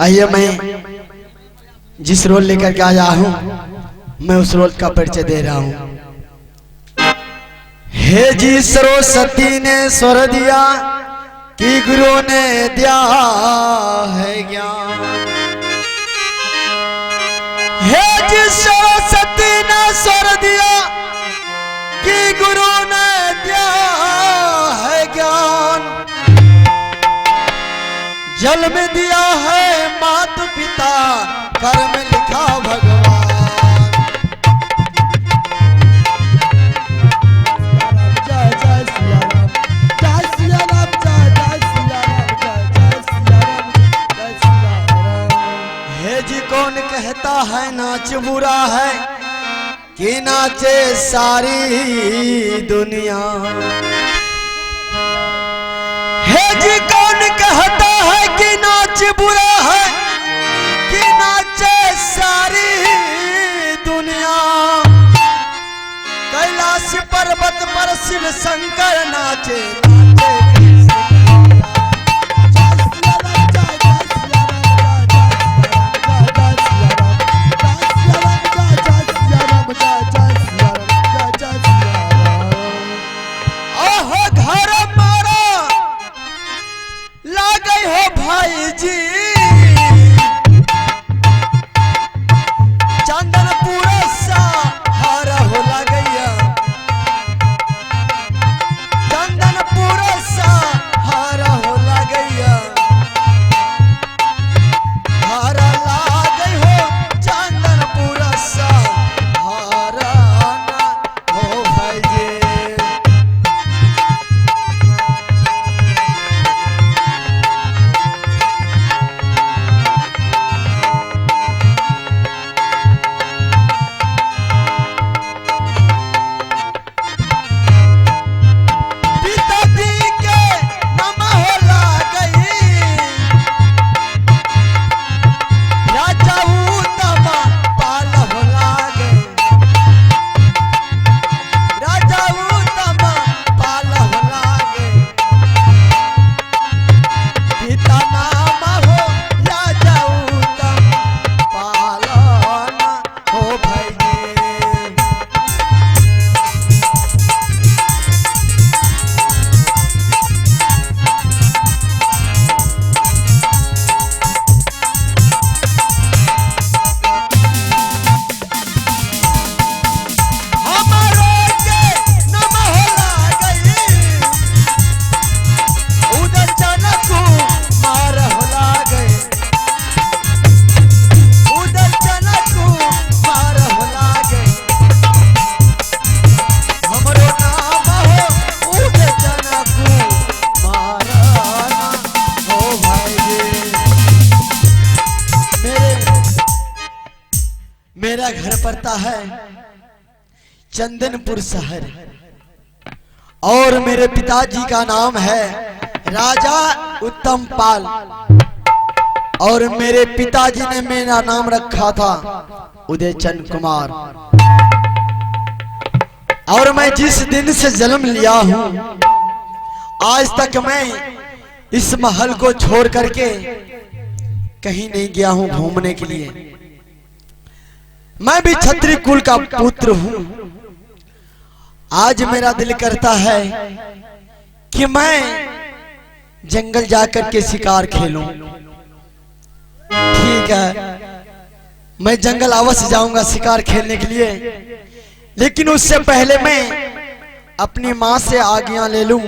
आइए मैं जिस रोल लेकर के आया हूँ मैं उस रोल का परिचय दे रहा हूँ। हे जी सरस्वती ने स्वर दिया कि गुरु ने दिया है ज्ञान। हे जी सरस्वती ने स्वर दिया कि गुरु ने दिया है ज्ञान। जल में दिया है मात पिता कर में लिखा भगवान। जय जय सिया राम, जय सिया राम, जय जय सिया राम, जय जय सिया राम, जय सिया राम। हे जी कौन कहता है नाच बुरा है कि नाचे सारी दुनिया। हे जी कौन कहता है कि नाच बुरा है कि नाचे सारी दुनिया। कैलाश पर्वत पर शिव शंकर नाचे मेरा घर पड़ता है चंदनपुर शहर और मेरे पिताजी का नाम है राजा उत्तम पाल और मेरे पिताजी ने मेरा नाम रखा था उदयचंद कुमार। और मैं जिस दिन से जन्म लिया हूं आज तक मैं इस महल को छोड़ करके कहीं नहीं गया हूं घूमने के लिए। मैं भी क्षत्रिय कुल का पुत्र हूं। आज मेरा दिल करता है कि मैं जंगल जाकर के शिकार खेलूं। ठीक है मैं जंगल अवश्य जाऊंगा शिकार खेलने के लिए, लेकिन उससे पहले मैं अपनी मां से आज्ञा ले लूं,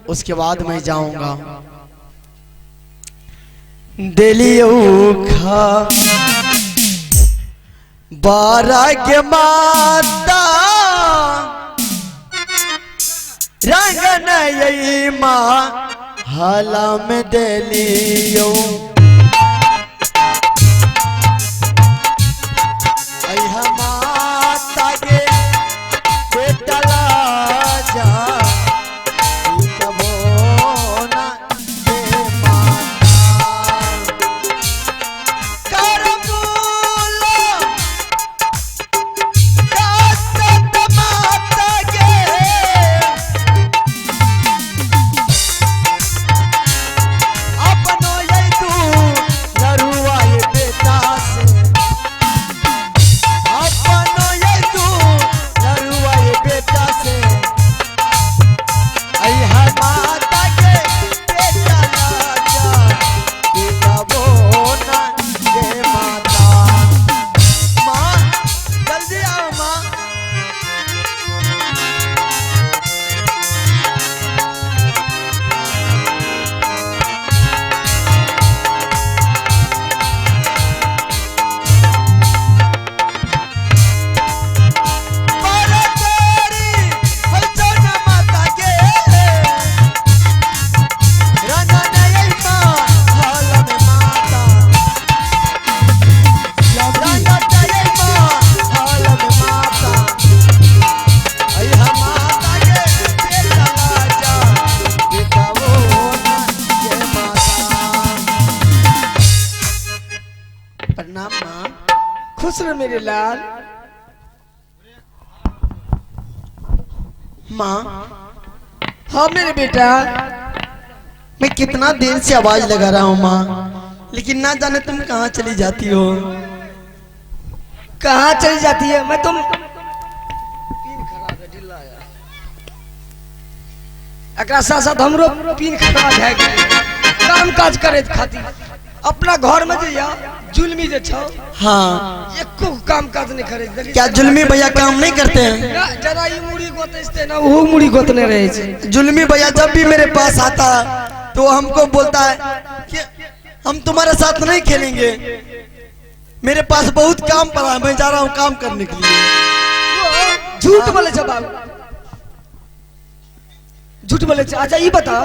उसके बाद मैं जाऊंगा। दिलियो खा बाराग माता रंग नई माँ हाला में दिलियो माता गे बेटला जा अपनो ये तू खुश रह मेरे लाल। माँ हाँ मेरे बेटा। मैं कितना देर से आवाज लगा रहा हूँ माँ, लेकिन ना जाने तुम कहाँ चली जाती हो। कहाँ चली जाती है? मैं तुम एकरा साथ साथ हमरो पीन खराब है, काम काज करे खातिर अपना घर में जइया जुल्मी जे छौ। हाँ एको काम काज नहीं करे। क्या जुल्मी भैया काम नहीं करते हैं? ना जरा ये मुड़ी गोतते ना वो मुड़ी गोतने रहे छे। जुल्मी भैया जब भी मेरे पास आता तो हमको बोलता है कि हम तुम्हारे साथ नहीं खेलेंगे, मेरे पास बहुत काम पड़ा है, मैं जा रहा हूँ काम करने के लिए। झूठ बोले छे बाबू, झूठ बोले छे। अच्छा ये बता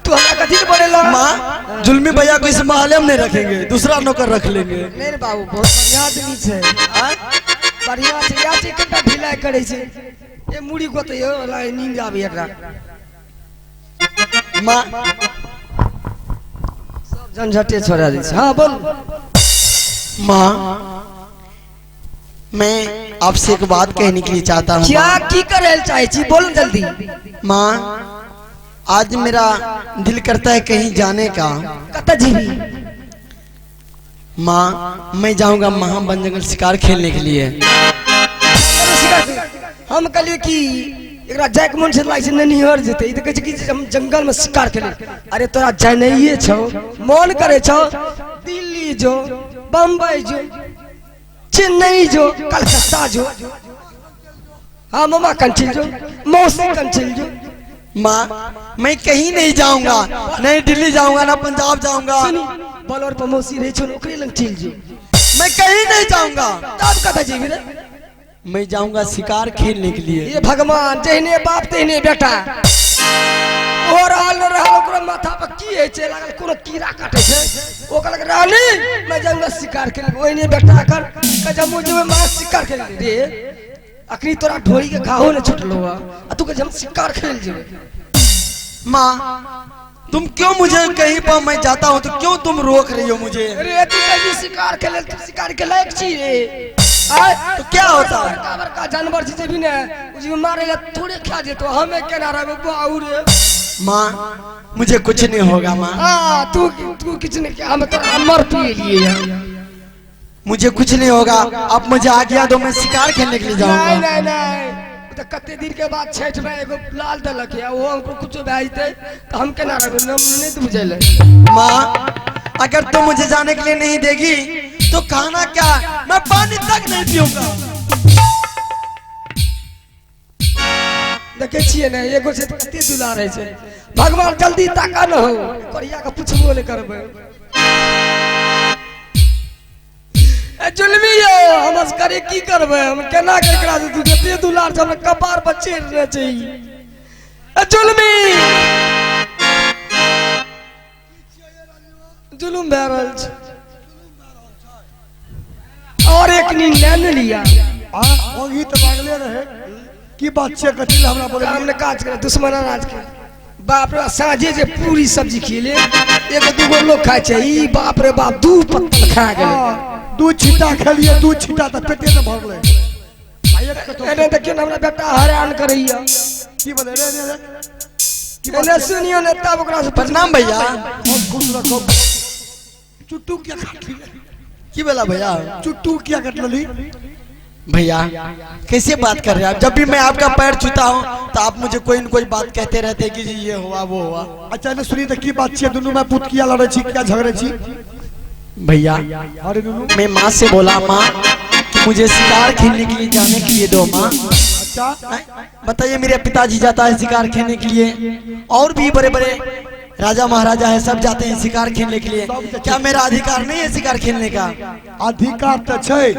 तू हमरा कथी के बोलेला? माँ जुल्मी भैया को इस मोहल्ले में नहीं रखेंगे, दूसरा नौकर रख लेंगे। नहीं रे बाबू बहुत बढ़िया आदमी छे, बढ़िया छे। या छे कटा ढिलाई करे छे, ए मुड़ी गोतयो वाला नींद आवे एकरा। माँ सब झंझटे छोड़ा दे छे। हां बोल। माँ मैं आपसे एक बात कहने के लिए चाहता हूँ। क्या की करे चाहे छी? बोल जल्दी। माँ आज मेरा दिल करता है कहीं जाने का। कत जीवी? माँ मैं जाऊंगा महावन जंगल शिकार खेलने के लिए। हम कहलिए कि एकरा जैक मन से लाइसे नहीं हर जेते। ई त कहै छै कि हम जंगल में शिकार खेले। अरे तोरा जाय नहीं छौ, मन करे छौ दिल्ली जो, बम्बई जो, चेन्नई जो, कलकत्ता जो, हाँ मामा कंचिल जो, मौसी कंचिल जो। माँ मैं कहीं नहीं जाऊंगा, नहीं दिल्ली जाऊंगा ना पंजाब जाऊंगा। बलौर पर मौसी रही छो ओकरे लंग चल जो। मैं कहीं नहीं जाऊंगा। तब कथा जीवी रे? मैं जाऊंगा शिकार खेलने के लिए। ये भगवान जहने बाप तेहने बेटा। और हाल रहल ओकरा माथा पर की है छे लागल कोनो कीड़ा काटे छे। ओ कहलक रानी मैं जाऊंगा शिकार खेले। ओइने बेटा कर कजम मुझे मां शिकार खेले रे। अखनी तोरा ढोरी के घाव ने छुटलो आ तू के हम शिकार खेल जेबे। माँ तुम क्यों मुझे कहीं पर मैं जाता हूँ तो क्यों तुम रोक रही हो मुझे? अरे तू कहीं शिकार खेले, तू शिकार के लायक छी रे। आ तो क्या होता है? बड़का जानवर छी भी ने जी मारे ला थोड़े खा जे तो हमें केना रहबे बाऊ रे। माँ मुझे कुछ नहीं होगा माँ। हां तू कुछ नहीं किया, हम तो अमर पिए लिए हैं। मुझे कुछ नहीं होगा, अब मुझे आज्ञा दो, मैं शिकार खेलने के लिए जाऊंगा। नहीं नहीं नहीं तो कते दिन के बाद छठ में एगो लाल दलक है वो हमको कुछ भेजते तो हम केना रहबे? नहीं तो बुझेले। माँ अगर तुम मुझे जाने के लिए नहीं देगी तो खाना क्या, मैं पानी तक नहीं पीऊंगा। देखे छिए ना एगो से कते दुलारे छे। भगवान जल्दी ताका न हो, करिया का पुछबो ले करबे। ए जुलमी यो हम करे की करबे? हम केना के एकरा से तू कते दुलार छ, हम कपार पर चढ़ रहे छै। ए जुलमी जुलुम भए रहल छै। और एक नींद ले लिया। हां ओही त लागले रहे की बात छे कथि ला हमरा बोले? हमने काज करे दुश्मन राज के बाप रे साझे जे पूरी सब्जी खिले एगो दूगो लोग खाय छै। ई बाप रे बाप दू पत्तल खा गेले। दू छिटा खेलिए, दू छिटा त पेटे न भरले। आयक कतो एने देखियो न हमरा बेटा हैरान करैया। की बोले रे एने सुनियो न तब ओकरा से प्रणाम भैया। हम खुश रखो। चुट्टू क्या काटली? की बोला भैया? चुट्टू क्या काटली? भैया कैसे बात कर रहे हैं आप? जब भी मैं आपका पैर छूता हूँ तो आप मुझे कोई न कोई बात कहते रहते हैं कि जी ये हुआ वो हुआ। अच्छा ने सुनी त की बात छे? दुनु में पुत किया लड़े छी, क्या झगड़े छी? भैया अरे दुनु मैं माँ से बोला माँ कि मुझे शिकार खेलने के लिए जाने के लिए दो माँ। अच्छा बताइए मेरे पिताजी जाता है शिकार खेलने के लिए, और भी बड़े बड़े राजा महाराजा है सब जाते हैं शिकार खेलने के लिए। क्या मेरा अधिकार नहीं है शिकार खेलने का? अधिकार त छे,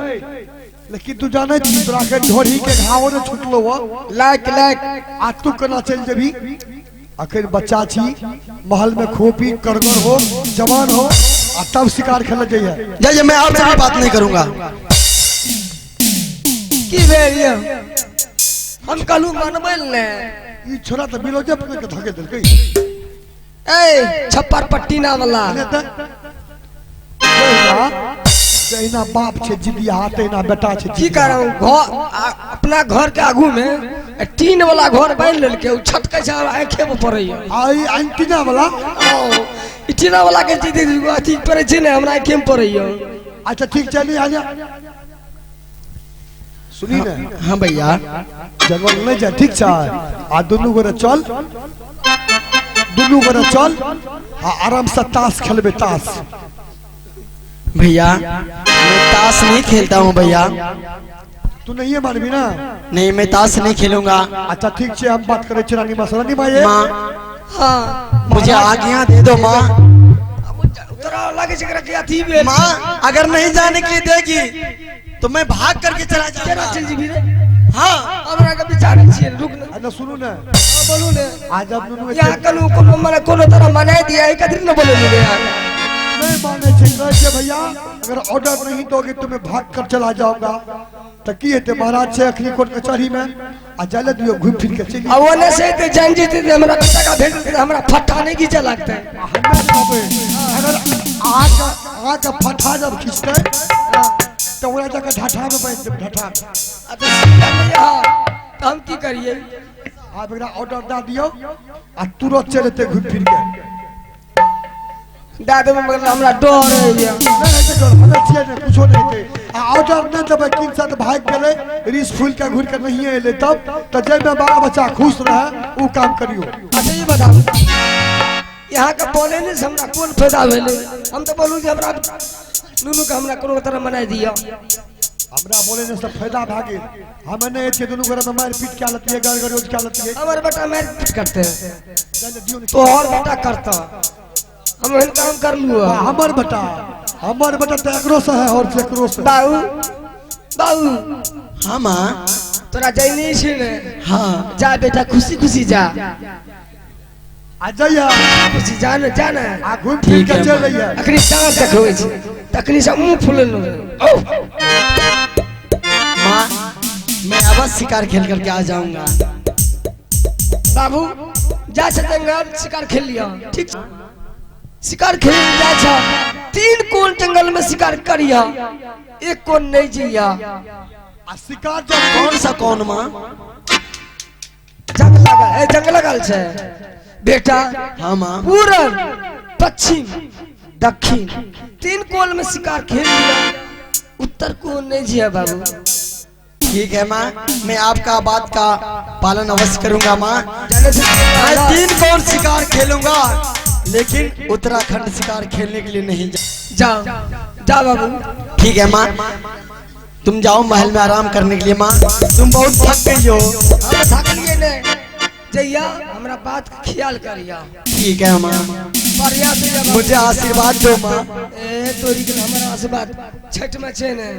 लेकिन तू जाने छी तोरा के ढोरी के घाव ने छुटलो हो। लायक लायक आ तू कना चल जेबी? आखिर बच्चा छी, महल में खोपी करगर हो, जवान हो, आ तब शिकार खेल जाइए। जज मैं आपसे भी बात नहीं करूंगा। की भेलियो? हम कहलू मानबै ने। ई छोरा त बिलोजे पकड़ के धके देलकै। ए छप्पर पट्टी ना वाला तहिना बाप छे जिदिया तहिना बेटा छे की करूं अपना घर के आगू में टीन वाला घर बन लेलके उ छटकै छै आंखे में पड़ैया आई एंटीना वाला टीना वाला के जिदी अथी पड़ै छै ने हमरा आंखे में पड़ैया। अच्छा ठीक चली आजा सुनी ना। हाँ भैया जंगल में जा ठीक छै आ दुनू गोरे चल दुनू गोरे चल आ आराम से ताश खेलबे ताश। भैया मैं ताश नहीं खेलता हूँ भैया। तू नहीं है मानवी ना? नहीं मैं ताश नहीं खेलूंगा। अच्छा ठीक है हम बात करें रानी माँ रानी माँ ये माँ हाँ मुझे आज्ञा दे दो माँ। तोरा लागे छै कि अथी में माँ अगर नहीं जाने के लिए देगी तो मैं भाग करके चला केना जाऊंगा। चल जीबी रे? हाँ हमरा के विचार छियै रुक ना। अच्छा सुनू ना बोलू ने आज अब दोनों यहाँ कलू कोनो माने कोनो तरह मनाई दिया है कथी न बोलू रे यार। नहीं माने छे कहे भैया अगर ऑर्डर नहीं दोगे तो मैं भाग कर चला जाऊंगा तो की हेते महाराज से अखनी कोर्ट कचहरी में आ जाले दियो घूम फिर के चली। अब ओने से ते जान जीते ते हमरा बेटा का भेज दे हमरा फट्टा नहीं खींचे लगता है। अगर आग का फटा जब खींचते तो ओरा जगह ढाठा में बैठ जब ढाठा अच्छा सीधा नहीं हां तो हम की करिए? आप एकरा ऑर्डर दा दियो आ तुरंत चलते घूम फिर के दादू में मतलब हमरा डर है या नहीं डर हमें छिए ने कुछो नहीं थे आ ऑर्डर न देबे किन साथ भाग गेले रिस फूल के घुर के नहीं एले तब तो जे में बाल बच्चा खुश रहे उ काम करियो। अच्छा ये बताओ यहाँ का बोले ने हमरा कौन फायदा भेले? हम तो बोलू जे हमरा नुनू का हमरा कोनो तरह मनाई दिया। हमरा बोले ने सब फायदा भागे हम ने एते दोनों घर में मार पीट के आलत है गार रोज के आलत है हमारे बेटा मार पीट करते हैं जाने दियो तो और बेटा करता हम वही काम कर लू हमर बेटा तो एकरो से है और से एकरो से बाबू बाबू हाँ माँ तोरा जाइने छी ने हाँ जा बेटा खुशी खुशी जा आ जाइए खुशी जा न जा न आ घूम फिर के चल रही है अखनी चाँद देखबै छी तखनी से मुंह फुलल ओ माँ मैं अवश्य शिकार खेल करके आ जाऊंगा। बाबू जा से जंगल शिकार खेल लिया ठीक शिकार खेल जा छ 3 कोन जंगल में शिकार करिया 1 कोन नहीं जिया आ शिकार जब कौन सा कौन माँ? जंग लगल छै बेटा। हाँ माँ पूरब पश्चिम दक्षिण 3 कोन में शिकार खेल लिया उत्तर कोन नहीं जिया बाबू। ठीक है माँ मैं आपका बात का पालन अवश्य करूंगा माँ। जाने से मैं 3 कौन शिकार खेलूंगा लेकिन उत्तराखंड शिकार खेलने के लिए नहीं जाओ जा बाबू। ठीक है माँ तुम जाओ महल में आराम करने के लिए माँ। तुम बहुत थक गई हो। हम थकलिए ने जइया हमरा बात का ख्याल करिया। ठीक है माँ बढ़िया से मुझे आशीर्वाद दो माँ। ए तोरी के हमरा आशीर्वाद छठ में छे ने